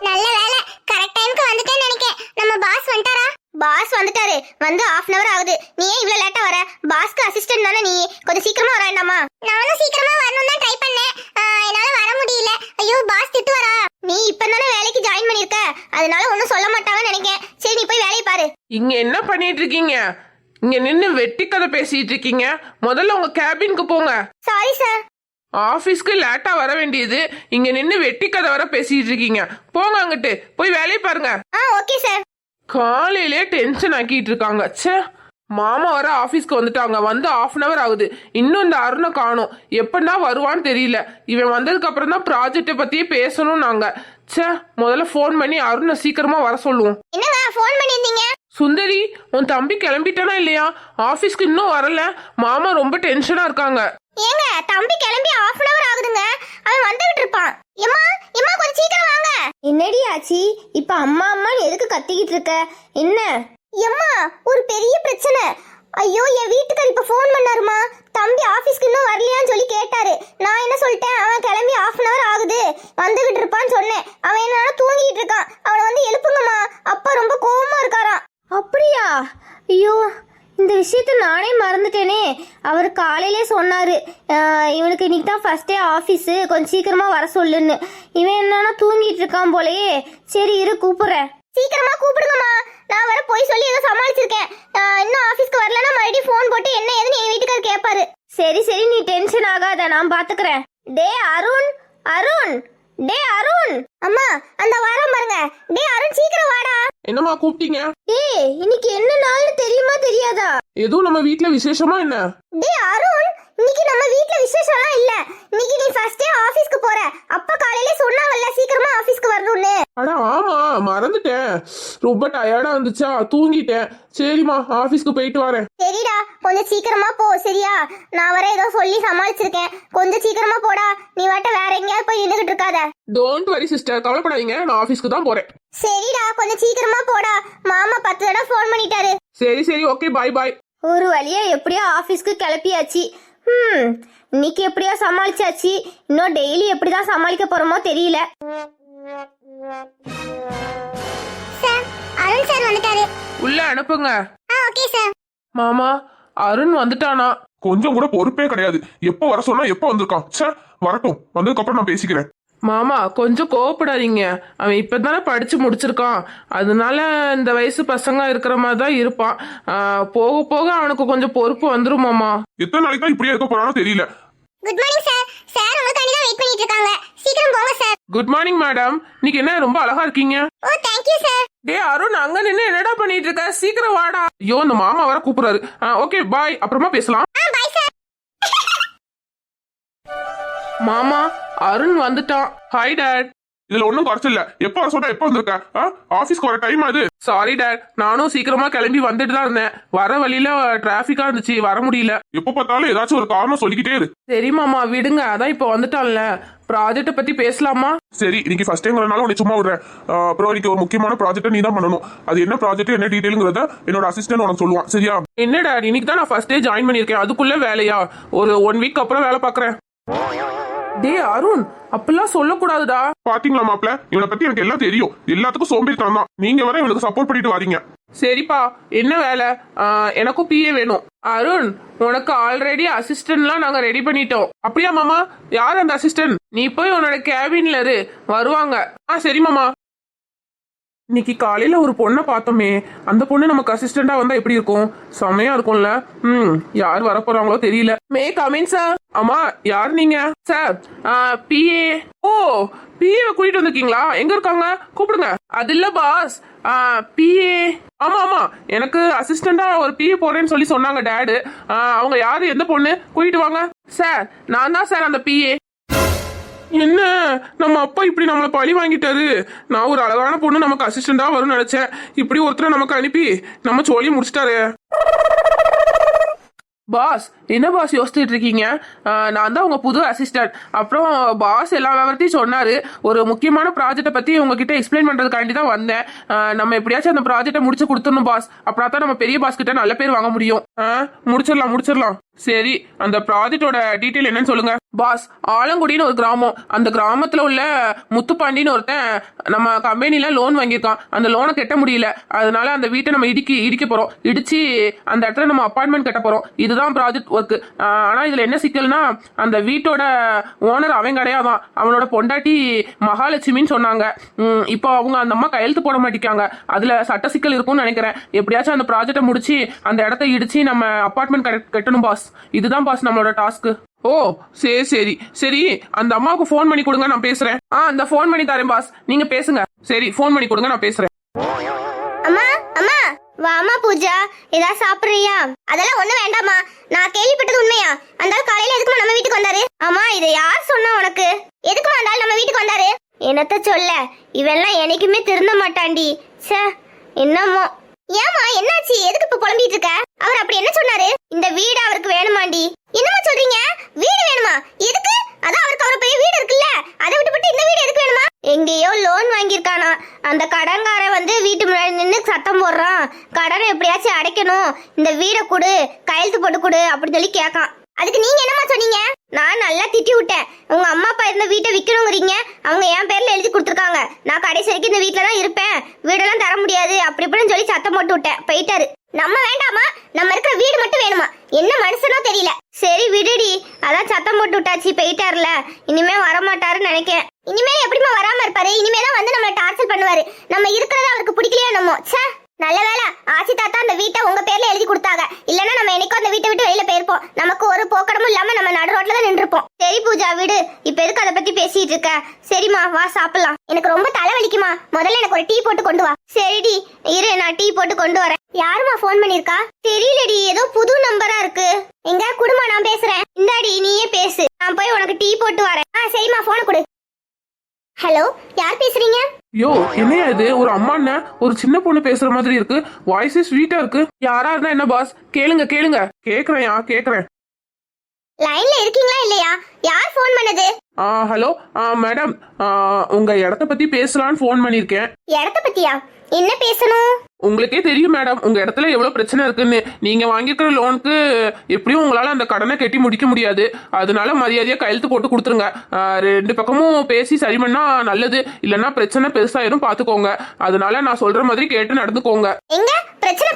நல்ல வேலை, கரெக்ட் டைம்க்கு வந்துட்டேன்னு நினைக்கேன். நம்ம பாஸ் வந்துட்டாரா? பாஸ் வந்துட்டாரு, வந்து 1/2 hour ஆகுது. நீ ஏன் இவ்வளவு லேட்டா வர? பாஸ்க்கு அசிஸ்டன்ட் தானே நீ, கொஞ்சம் சீக்கிரமா வர வேண்டாமா? நானும் சீக்கிரமா வரணும் தான் ட்ரை பண்ணேன், என்னால வர முடியல. ஐயோ பாஸ் திட்டுவாரா? நீ இப்பதானே வேலைக்கு ஜாயின் பண்ணிருக்க, அதனால ஒன்னும் சொல்ல மாட்டாங்கன்னு நினைக்கேன். சரி நீ போய் வேலையை பாரு. இங்க என்ன பண்ணிட்டு இருக்கீங்க? இங்க நின்னு வெட்டி கதை பேசிட்டு இருக்கீங்க. முதல்ல உங்க கேபினுக்கு போங்க. Sorry sir. ஆபீஸ்க்கு லேட்டா வர வேண்டியது, இங்க நின்னு வெட்டி கதை வர பேசிட்டு இருக்கீங்க. போங்க அங்கிட்டு போய் வேலையை பாருங்க. Okay sir. காலையிலே டென்ஷன் ஆக்கிட்டு இருக்காங்க. ச்சே, மாமா வர ஆபீஸ்க்கு வந்துட்டாங்க, வந்து 1/2 hour ஆகுது. இன்னும் இந்த அருணை காணோம். எப்படா வருவான்னு தெரியல. இவன் வந்ததுக்கு அப்புறம் தான் ப்ராஜெக்டை பத்தியே பேசணும் நாங்க. ச்சே, முதல்ல போன் பண்ணி அருணை சீக்கிரமா வர சொல்லுவோம். என்னங்க ஃபோன் பண்ணிருந்தீங்க? சுந்தரி, உன் தம்பி கிளம்பிட்டானா இல்லையா? ஆபீஸ்க்கு இன்னும் வரல. மாமா ரொம்ப டென்ஷனா இருக்காங்க. ஏங்க தம்பி கிளம்பி 1/2 hour ஆகுதுங்க, அவன் வந்துகிட்டு இருப்பான். எம்மா எம்மா கொஞ்சம் சீக்கிரம் வாங்க. என்னடி ஆச்சி? இப்ப அம்மா அம்மா எதுக்கு கத்திக்கிட்டு இருக்க? என்ன? எம்மா ஒரு பெரிய பிரச்சனை. ஐயோ என் வீட்டுக்கார் இப்ப ஃபோன் பண்ணாருமா, தம்பி ஆபீஸ்க்கு இன்னும் வரலையான்னு சொல்லி கேட்டாரு. நான் என்ன சொல்லிட்டேன், அவன் கிளம்பி 1/2 hour ஆகுது, வந்துகிட்டு இருப்பான்னு சொன்னேன். அவன் என்னன்னா தூங்கிட்டு இருக்கான், அவனை வந்து எழுப்புங்கம்மா. அப்பா ரொம்ப கோவமா இருக்காராம். அப்படியா? ஐயோ, இந்த விஷயத்த நானே மறந்துட்டேனே. அவர் காலையிலே சொன்னாரு இவனுக்கு இன்னைக்கு தான் ஃபர்ஸ்ட் டே ஆஃபீஸு, கொஞ்சம் சீக்கிரமா வர சொல்லுன்னு. இவன் என்னன்னா தூங்கிட்டு இருக்கான் போலயே. சரி இரு கூப்பிடுறேன். சீக்கிரமா கூப்பிடுங்கம்மா, நான் வர போய் சொல்லி ஏதோ சமாளிச்சிருக்கேன். இன்னும் ஆபீஸ்க்கு வரலன்னா மறுபடியும் ஃபோன் போட்டு என்ன ஏதுன்னு என் வீட்டுக்கார் கேட்பாரு. சரி சரி, நீ டென்ஷன் ஆகாத, நான் பாத்துக்கிறேன். டே அருண், அருண், டே அருண். அம்மா அந்த வாரம் பாருங்க. டே அருண் சீக்கிரம் வாடா. என்னம்மா கூப்பிட்டீங்க? டேய் இன்னைக்கு என்ன நாள்னு தெரியுமா தெரியாதா? எதுவும் நம்ம வீட்ல விசேஷமா என்ன? டே அருண், இன்னைக்கு நம்ம வீட்ல விசேஷம்லாம் இல்ல. இன்னைக்கு நீ ஃபர்ஸ்ட் டே ஆபீஸ்க்கு போற. அப்பா காலையில சொன்னாங்கல்ல சீக்கிரமா ஆபீஸ்க்கு வரணும்னு. அட ஆமா, மறந்துட்டேன். ரொம்ப டயர்டா இருந்துச்சா, தூங்கிட்டேன். சரிம்மா, ஆபீஸ்க்கு போயிட்டு வரேன். சரிடா, கொஞ்சம் சீக்கிரமா போ சரியா? நான் வர ஏதோ சொல்லி சமாளிச்சிருக்கேன், கொஞ்சம் சீக்கிரமா போடா. நீ வாட்ட வேற எங்கேயாவது போய் நின்னுகிட்டு இருக்காத. டோன்ட் வரி சிஸ்டர், கவலைப்படாதீங்க, நான் ஆபீஸ்க்கு தான் போறேன். சரிடா, கொஞ்சம் சீக்கிரமா போடா. மாமா 10 தடவை ஃபோன் பண்ணிட்டாரு. சரி சரி, ஓகே, பாய் பாய். ஒரு வழியா எப்படியோ ஆபீஸ்க்கு கிளப்பியாச்சு. இன்னைக்கு எப்படியோ சமாளிச்சாச்சு. இன்னும் டெய்லி எப்படிதான் சமாளிக்க போறோமோ தெரியல. சார், அருண் சார் வந்துட்டாரு. உள்ள அனுப்புங்க. Okay sir. மாமா, அருண் வந்துட்டானா? கொஞ்சம் கூட பொறுப்பே கிடையாது. எப்போ வர சொன்னா எப்போ வந்திருக்கான். ச்சே, வரட்டும், வந்ததுக்கு அப்புறம் நான் பேசிக்கிறேன். மாமா கொஞ்சம் கோவப்படாதீங்க. அவன் இப்பதானே படிச்சு முடிச்சிருக்கான், அதனால இந்த வயசு பசங்க இருக்கிற மாதிரி தான் இருப்பான். போக போக அவனுக்கு கொஞ்சம் பொறுப்பு வந்துரும் மாமா. எத்தனை நாளைக்கு தான் இப்படியே இருக்க போறானோ தெரியல. Good morning sir. சார் உங்களுக்காண்டி தான் வெயிட் பண்ணிட்டு இருக்காங்க, சீக்கிரம் போங்க சார். Good morning madam. இன்னைக்கு என்ன ரொம்ப அழகா இருக்கீங்க. ஓ தேங்க் யூ சார். டே அருண், அங்க நின்னு என்னடா பண்ணிட்டு இருக்க? சீக்கிரம் வாடா. ஐயோ, இந்த மாமா வர கூப்பிடுறாரு. ஓகே பாய், அப்புறமா பேசலாம். Bye sir. மாமா, அருண் வந்துட்டான். Hi dad. இதுல ஒன்னும் குறைச்சல. எப்போ வர சொன்னா எப்போ வந்திருக்க? ஆபீஸ்க்கு வர டைம் அது. சாரி டாட், நானும் சீக்கிரமா கிளம்பி வந்துட்டு தான் இருந்தேன். வர வழியில டிராபிக்கா இருந்துச்சு, வர முடியல. எப்போ பார்த்தாலும் ஏதாச்சும் ஒரு காரணம் சொல்லிக்கிட்டே இரு. சரி மாமா விடுங்க, அதான் இப்ப வந்துட்டான்ல. ப்ராஜெக்ட பத்தி பேசலாமா? சரி, இன்னைக்கு ஃபர்ஸ்ட் டைம்ங்கறனால உன்னை சும்மா விடுறேன். அப்புறம் இன்னைக்கு ஒரு முக்கியமான ப்ராஜெக்ட் நீ தான் பண்ணணும். அது என்ன ப்ராஜெக்ட், என்ன டீடைல்ங்கிறத என்னோட அசிஸ்டன்ட் உனக்கு சொல்லுவான், சரியா? என்ன டாட், இன்னைக்கு தான் நான் ஃபர்ஸ்ட் டே ஜாயின் பண்ணிருக்கேன், அதுக்குள்ள வேலையா? ஒரு 1 வீக் அப்புறம் வேலை பாக்குறேன். டே அருண், அப்பெல்லாம் சொல்லக்கூடாதுடா. பாத்தீங்களா மாப்ள, இவனை பத்தி எனக்கு எல்லாம் தெரியும். எல்லாத்துக்கும் சோம்பேறித்தனம் தான். நீங்க வர இவனுக்கு சப்போர்ட் பண்ணிட்டு வாரீங்க. சரிப்பா, என்ன வேலை? எனக்கும் பிஏ வேணும். அருண், உனக்கு ஆல்ரெடி அசிஸ்டன்ட்லாம் நாங்க ரெடி பண்ணிட்டோம். அப்படியா மாமா? யார் அந்த அசிஸ்டன்ட்? நீ போய் உன்னோட கேபின்ல இரு, வருவாங்க. சரி மாமா. இன்னைக்கு காலையில ஒரு பொண்ணை பார்த்தோமே, அந்த பொண்ணு நமக்கு அசிஸ்டண்டா வந்தா எப்படி இருக்கும்? செமையா இருக்கும்ல. யார் வர போறாங்களோ தெரியல. May come in sir. ஆமா, யார் நீங்க? Sir, BA. ஓ, பிஏ கூட்டிட்டு வந்திருக்கீங்களா? எங்க இருக்காங்க? கூப்பிடுங்க. அது இல்ல பாஸ், பிஏ. ஆமா ஆமா, எனக்கு அசிஸ்டண்டா ஒரு பிஏ போறேன்னு சொல்லி சொன்னாங்க டாடு. அவங்க யாரு, எந்த பொண்ணு? கூட்டிட்டு வாங்க. சார், நான் தான் சார் அந்த பிஏ. என்ன, நம்ம அப்பா இப்படி நம்மளை பழி வாங்கிட்டாரு. நான் ஒரு அழகான பொண்ணு நமக்கு அசிஸ்டண்டா வரும்னு நினைச்சேன். இப்படி ஒருத்தரை நமக்கு அனுப்பி நம்ம சோழியை முடிச்சிட்டாரு. பாஸ், என்ன பாஸ் யோசிச்சுட்டு இருக்கீங்க? நான் தான் உங்க புது அசிஸ்டன்ட். அப்புறம் பாஸ் எல்லா விவரத்தையும் சொன்னாரு. ஒரு முக்கியமான ப்ராஜெக்ட்டை பத்தி உங்ககிட்ட எக்ஸ்பிளைன் பண்றதுக்காண்டி தான் வந்தேன். நம்ம எப்படியாச்சும் அந்த ப்ராஜெக்ட்டை முடிச்சு கொடுத்துடணும் பாஸ். அப்படின்னா தான் நம்ம பெரிய பாஸ் கிட்ட நல்ல பேர் வாங்க முடியும். முடிச்சிடலாம். சரி, அந்த ப்ராஜெக்டோட டீட்டெயில் என்னன்னு சொல்லுங்க. பாஸ், ஆலங்குடின்னு ஒரு கிராமம். அந்த கிராமத்துல உள்ள முத்துப்பாண்டின்னு ஒருத்தன் நம்ம கம்பெனில லோன் வாங்கியிருக்கான். அந்த லோனை கட்ட முடியல. அதனால அந்த வீட்டை நம்ம இடிக்க போறோம். இடிச்சு அந்த இடத்துல நம்ம அப்பார்ட்மெண்ட் கட்ட போறோம். இதுதான் ப்ராஜெக்ட் ஒர்க். ஆனா இதுல என்ன சிக்கல்னா, அந்த வீட்டோட ஓனர் அவன் கிடையாதான். அவனோட பொண்டாட்டி மகாலட்சுமின்னு சொன்னாங்க. இப்போ அவங்க அந்த அம்மா கையெழுத்து போட மாட்டேங்காங்க. அதுல சட்ட சிக்கல் இருக்கும்னு நினைக்கிறேன். எப்படியாச்சும் அந்த ப்ராஜெக்டை முடிச்சு அந்த இடத்த இடிச்சு நம்ம அப்பார்ட்மெண்ட் கட்டணும் பாஸ். இதுதான் பாஸ் நம்மளோட டாஸ்க். ஓ, சரி, அந்த அம்மாவுக்கு ஃபோன் பண்ணி கொடுங்க, நான் பேசுறேன். அந்த ஃபோன் பண்ணி தரேன் பாஸ், நீங்க பேசுங்க. சரி, ஃபோன் பண்ணி கொடுங்க, நான் பேசுறேன். அம்மா வாமா பூஜா, ஏதாவது சாப்பிடுறியா? அதெல்லாம் ஒண்ணு வேண்டாமா. நான் கேள்விப்பட்டது உண்மையா? அந்த ஆள் காலையில எதுக்குமா நம்ம வீட்டுக்கு வந்தாரு? அம்மா, இதை யார் சொன்னா உனக்கு? எதுக்குமா அந்த ஆள் நம்ம வீட்டுக்கு வந்தாரு? என்னத்த சொல்ல, இவெல்லாம் என்னைக்குமே திருந்த மாட்டாண்டி. சே, என்னமோ. ஏமா, என்னாச்சு? எதுக்கு இப்ப புலம்பிட்டு இருக்க? அவர் அப்படி என்ன சொன்னாரு? இந்த வீடு அவருக்கு வேணுமாண்டி. என்னமா சொல்றீங்க? வீடு வேணுமா? எதுக்கு? அதான் அவருக்கு ஒரு பெரிய வீடு இருக்குல்ல, அதை விட்டுவிட்டு இந்த வீடு எதுக்கு வேணுமா? எங்கேயோ லோன் வாங்கியிருக்கானா. அந்த கடன்கார வந்து வீட்டு முன்னாடி நின்று சத்தம் போடுறான். கடனை எப்படியாச்சும் அடைக்கணும், இந்த வீடை கொடு, கையெழுத்து போட்டு கொடு அப்படின்னு சொல்லி கேட்கான். அதுக்கு நீங்க என்னமா சொன்னீங்க? நான் நல்லா திட்டி விட்டேன். உங்க அம்மா அப்பா இருந்த வீட்டை விற்கணுங்கிறீங்க, அவங்க என் பேர்ல எழுதி கொடுத்துருக்காங்க. நான் கடைசி வரைக்கும் இந்த வீட்டுல தான் இருப்பேன், வீடெல்லாம் தர முடியாது அப்படி இப்படின்னு சொல்லி சத்தம் போட்டு விட்டேன். போயிட்டாரு. நம்ம வேண்டாமா? நம்ம இருக்கிற வீடு மட்டும் வேணுமா? என்ன மனுஷனோ தெரியல. சரி விடுடி, அதான் சத்தம் போட்டு விட்டாச்சு, போயிட்டாருல. இனிமே வரமாட்டாருன்னு நினைக்கிறேன். இனிமே எப்படிமா வராம இருப்பாரு? இனிமேதான் வந்து நம்மள டார்ச்சர் பண்ணுவாரு. நம்ம இருக்கிறத அவருக்கு பிடிக்கலையோ நம்ம. சே, நல்ல வேலை ஆச்சி தாத்தா அந்த வீட்டை உங்க பேர்ல எழுதி கொடுத்தாங்க. இல்லன்னா நம்ம என்னைக்கோ அந்த வீட்டை விட்டு வெளியில போயிருப்போம். நமக்கு ஒரு போக்கடமும் இல்லாம நம்ம நடு ரோட்ல தான் நின்றுப்போம். சரி பூஜா, விடு. இப்ப எதுக்கு அதை பத்தி பேசிட்டு இருக்க? சரிம்மா, வா சாப்பிடலாம். எனக்கு ரொம்ப தலைவலிக்குமா. முதல்ல எனக்கு ஒரு டீ போட்டு கொண்டு வா. சரிடி, இரு, நான் டீ போட்டு கொண்டு வரேன். யாருமா போன் பண்ணிருக்கா? தெரியலடி, ஏதோ புது நம்பரா இருக்கு. எங்க குடுமா, நான் பேசுறேன். இந்தாடி, நீயே பேசு. நான் போய் உனக்கு டீ போட்டு வரேன். சரிம்மா, போன கொடு. ஹலோ, யார் பேசுறீங்க? யோ, என்னையா இது? ஒரு அம்மா என்ன ஒரு சின்ன பொண்ணு பேசுற மாதிரி இருக்கு. வாய்ஸ் ஸ்வீட்டா இருக்கு. யாரா இருந்தா என்ன பாஸ்? கேளுங்க. கேக்குறேன். லைன்ல இருக்கீங்களா இல்லையா? யார் போன் பண்ணது? ஹலோ மேடம், உங்க இடத்த பத்தி பேசலான்னு ஃபோன் பண்ணிருக்கேன். இடத்த பத்தியா? என்ன பேசணும்? உங்களுக்கே தெரியும் மேடம், உங்க இடத்துல எவ்வளவு பிரச்சனை இருக்குன்னு. நீங்க வாங்கியிருக்கிற லோனுக்கு எப்படியும் உங்களால அந்த கடனை கட்டி முடிக்க முடியாது. அதனால மரியாதையா கையெழுத்து போட்டு கொடுத்துருங்க. ரெண்டு பக்கமும் பேசி சரி பண்ணா நல்லது. இல்லைன்னா பிரச்சனை பெருசாயிரும், பாத்துக்கோங்க. அதனால நான் சொல்ற மாதிரி கேட்டு நடந்துக்கோங்க. எங்க பிரச்சனை